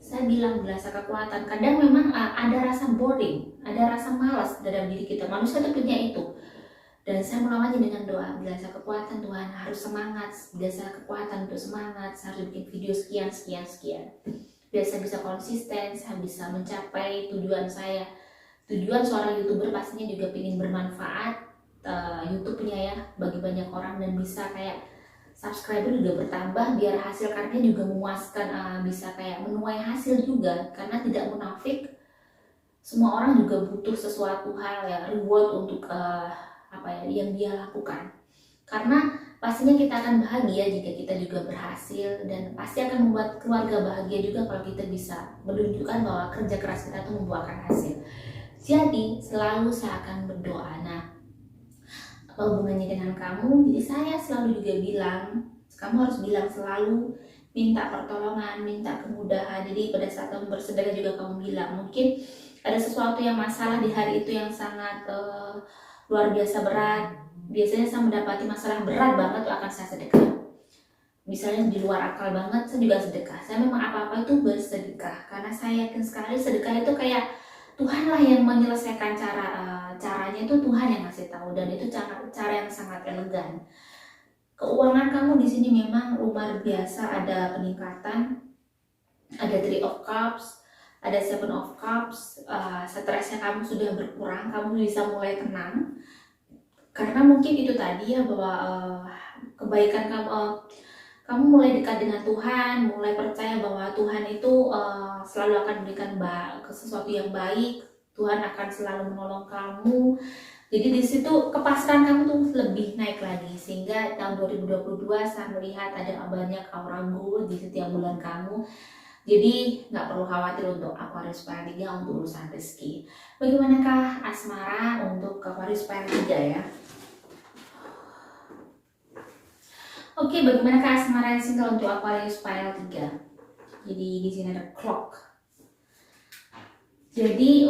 Speaker 1: saya bilang berasa kekuatan. Kadang memang ada rasa boring, ada rasa malas dalam diri kita, manusia itu punya itu. Dan saya melawannya dengan doa, berasa kekuatan Tuhan, harus semangat, berasa kekuatan untuk semangat, saya harus bikin video sekian. Biar saya bisa konsisten, saya bisa mencapai tujuan saya. Tujuan seorang YouTuber pastinya juga ingin bermanfaat YouTube-nya ya bagi banyak orang, dan bisa kayak subscriber juga bertambah, biar hasil karya juga memuaskan, bisa kayak menuai hasil juga, karena tidak munafik, semua orang juga butuh sesuatu hal ya, reward untuk yang dia lakukan, karena pastinya kita akan bahagia jika kita juga berhasil, dan pasti akan membuat keluarga bahagia juga kalau kita bisa menunjukkan bahwa kerja keras kita itu membuahkan hasil. Jadi selalu saya akan berdoa. Nah, apa hubungannya dengan kamu? Jadi saya selalu juga bilang, kamu harus bilang selalu, minta pertolongan, minta kemudahan. Jadi pada saat kamu bersedekah juga kamu bilang, mungkin ada sesuatu yang masalah di hari itu yang sangat luar biasa berat. Biasanya saya mendapati masalah berat banget tuh akan saya sedekah. Misalnya di luar akal banget, saya juga sedekah. Saya memang apa-apa itu bersedekah, karena saya yakin sekali sedekah itu kayak Tuhanlah yang menyelesaikan caranya itu Tuhan yang ngasih tahu, dan itu cara yang sangat elegan. Keuangan kamu di sini memang luar biasa, ada peningkatan, ada Three of Cups, ada Seven of Cups. Stresnya kamu sudah berkurang, kamu bisa mulai tenang, karena mungkin itu tadi ya bahwa kebaikan kamu mulai dekat dengan Tuhan, mulai percaya bahwa Tuhan itu selalu akan memberikan sesuatu yang baik. Tuhan akan selalu menolong kamu. Jadi di situ kepasrahan kamu tuh lebih naik lagi, sehingga tahun 2022 saya melihat ada banyak aura gold di setiap bulan kamu. Jadi nggak perlu khawatir untuk Aquarius Fire 3 untuk urusan rezeki. Bagaimanakah asmara untuk Aquarius Fire 3 ya? Oke, bagaimanakah asmara yang single untuk Aquarius Fire 3? Jadi di sini ada clock. Jadi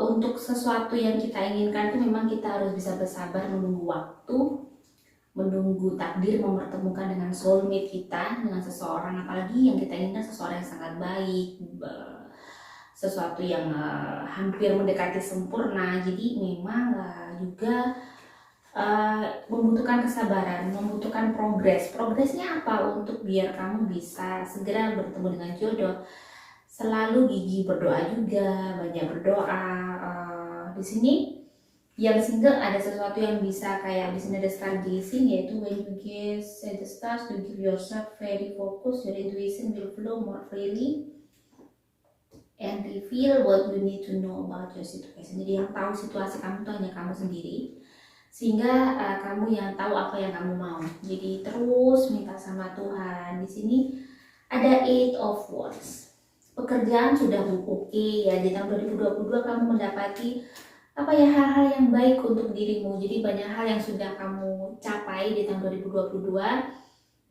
Speaker 1: untuk sesuatu yang kita inginkan itu memang kita harus bisa bersabar menunggu waktu, menunggu takdir mempertemukan dengan soulmate kita, dengan seseorang, apalagi yang kita inginkan seseorang yang sangat baik, sesuatu yang hampir mendekati sempurna. Jadi memang juga membutuhkan kesabaran, membutuhkan progres. Progresnya apa? Untuk biar kamu bisa segera bertemu dengan jodoh, selalu gigih berdoa juga, banyak berdoa. Di sini yang single ada sesuatu yang bisa kayak di sini ada stargazing, yaitu when you gaze at the stars, you give yourself very focused, your intuition will flow more freely, and reveal what you need to know about your situation. Jadi yang tahu situasi kamu tuh hanya kamu sendiri, sehingga kamu yang tahu apa yang kamu mau. Jadi terus minta sama Tuhan. Di sini ada 8 of Wands. Pekerjaan sudah oke ya, di tahun 2022 kamu mendapati hal-hal yang baik untuk dirimu. Jadi banyak hal yang sudah kamu capai di tahun 2022.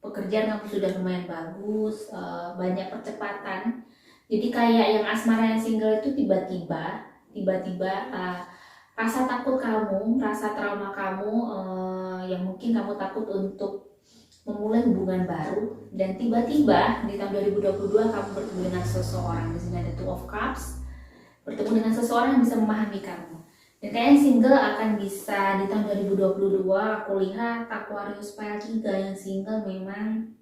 Speaker 1: Pekerjaan kamu sudah lumayan bagus, banyak percepatan. Jadi kayak yang asmara yang single itu tiba-tiba rasa takut kamu, rasa trauma kamu yang mungkin kamu takut untuk memulai hubungan baru, dan tiba-tiba di tahun 2022 kamu bertemu dengan seseorang. Di sini ada Two of Cups, bertemu dengan seseorang yang bisa memahami kamu. Dan kayaknya single akan bisa di tahun 2022. Aku lihat Aquarius pile 3 yang single memang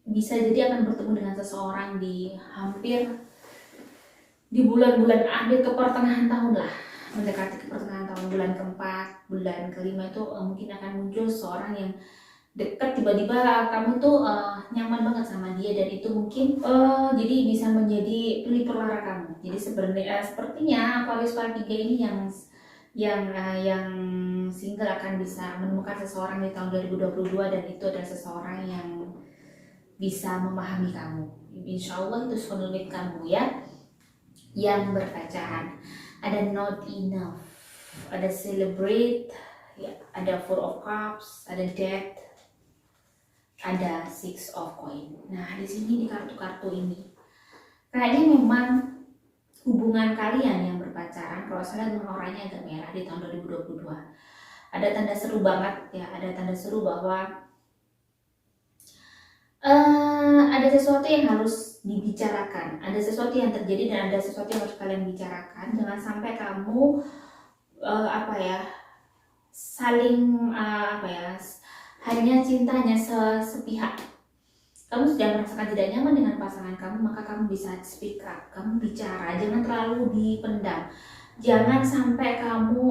Speaker 1: bisa jadi akan bertemu dengan seseorang di bulan-bulan akhir ke pertengahan tahun lah, mendekati ke pertengahan tahun, bulan keempat, bulan kelima itu mungkin akan muncul seseorang yang dekat, tiba-tiba kamu tuh nyaman banget sama dia, dan itu mungkin jadi bisa menjadi pelipur lara kamu. Jadi sepertinya Aquarius pile 3 ini yang single akan bisa menemukan seseorang di tahun 2022, dan itu adalah seseorang yang bisa memahami kamu. Insya Allah itu soulmate kamu ya, yang berpacaran. Ada not enough, ada celebrate, ya, ada Four of Cups, ada death, ada Six of Coin. Nah di sini di kartu-kartu ini kayaknya memang hubungan kalian yang berpacaran, kalau saya lihat auranya agak merah di tahun 2022. Ada tanda seru banget ya, ada tanda seru bahwa ada sesuatu yang harus dibicarakan, ada sesuatu yang terjadi dan ada sesuatu yang harus kalian bicarakan. Jangan sampai kamu saling hanya cintanya sepihak. Kamu sudah merasakan tidak nyaman dengan pasangan kamu, maka kamu bisa speak up, kamu bicara, jangan terlalu dipendam. Jangan sampai kamu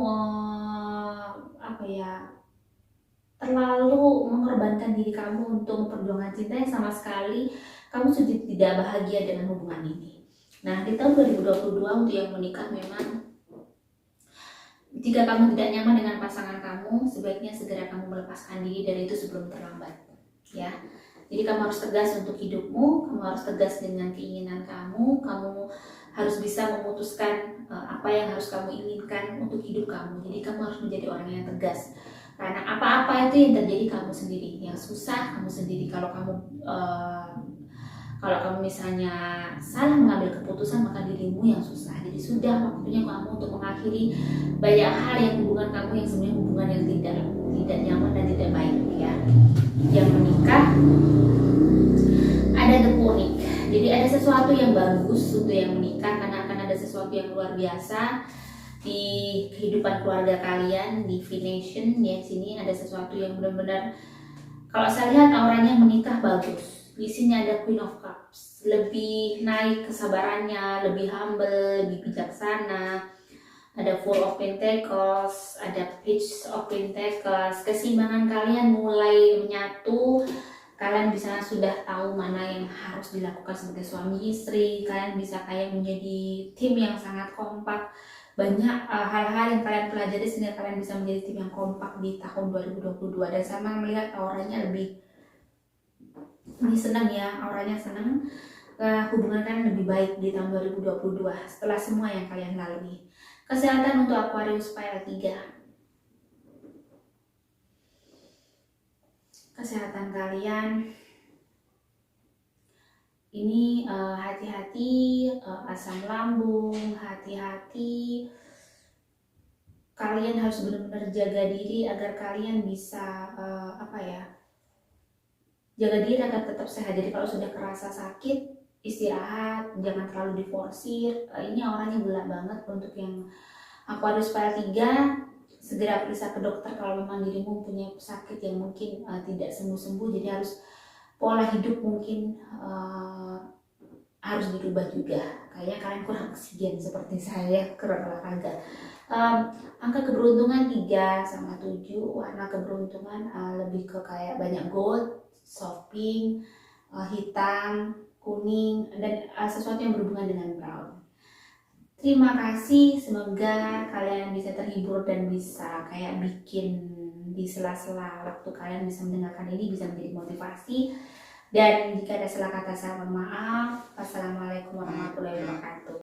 Speaker 1: terlalu mengorbankan diri kamu untuk memperjuangkan cinta yang sama sekali kamu sudah tidak bahagia dengan hubungan ini. Nah di tahun 2022 untuk yang menikah, memang jika kamu tidak nyaman dengan pasangan kamu, sebaiknya segera kamu melepaskan diri dari itu sebelum terlambat ya. Jadi kamu harus tegas untuk hidupmu, kamu harus tegas dengan keinginan kamu harus bisa memutuskan apa yang harus kamu inginkan untuk hidup kamu. Jadi kamu harus menjadi orang yang tegas. Karena apa-apa itu yang terjadi kamu sendiri, yang susah kamu sendiri. Kalau kamu misalnya salah mengambil keputusan, maka dirimu yang susah. Jadi sudah waktunya kamu untuk mengakhiri banyak hal yang hubungan kamu yang sebenarnya hubungan yang tidak nyaman dan tidak baik ya. Yang menikah ada the pony. Jadi ada sesuatu yang bagus untuk yang menikah, karena akan ada sesuatu yang luar biasa di kehidupan keluarga kalian, di Venation ya. Sini ada sesuatu yang benar-benar, kalau saya lihat auranya menikah bagus. Di sini ada Queen of Cups, lebih naik kesabarannya, lebih humble, lebih bijaksana. Ada Four of Pentacles, ada Page of Pentacles. Keseimbangan kalian mulai menyatu. Kalian bisa sudah tahu mana yang harus dilakukan sebagai suami istri. Kalian bisa kayak menjadi tim yang sangat kompak. Banyak hal-hal yang kalian pelajari sehingga kalian bisa menjadi tim yang kompak di tahun 2022. Dan sama melihat auranya lebih senang ya, auranya senang. Hubungan kalian lebih baik di tahun 2022 setelah semua yang kalian lalui. Kesehatan untuk Aquarius pile 3. Kesehatan kalian ini hati-hati, asam lambung, hati-hati. Kalian harus benar-benar jaga diri agar kalian bisa jaga diri agar tetap sehat. Jadi kalau sudah kerasa sakit, istirahat, jangan terlalu diforsir. Ini orangnya gelap banget untuk yang Aquarius pile 3. Segera periksa ke dokter kalau memang dirimu punya sakit yang mungkin tidak sembuh-sembuh. Jadi harus pola hidup mungkin harus dirubah juga. Kayaknya kalian kurang oksigen seperti saya, kurang olahraga. Angka keberuntungan 3 sama 7. Warna keberuntungan lebih ke kayak banyak gold, soft pink, hitam, kuning, dan sesuatu yang berhubungan dengan brown. Terima kasih, semoga kalian bisa terhibur dan bisa kayak bikin di sela-sela waktu kalian bisa mendengarkan ini bisa menjadi motivasi. Dan jika ada salah kata saya mohon maaf. Wassalamualaikum warahmatullahi wabarakatuh.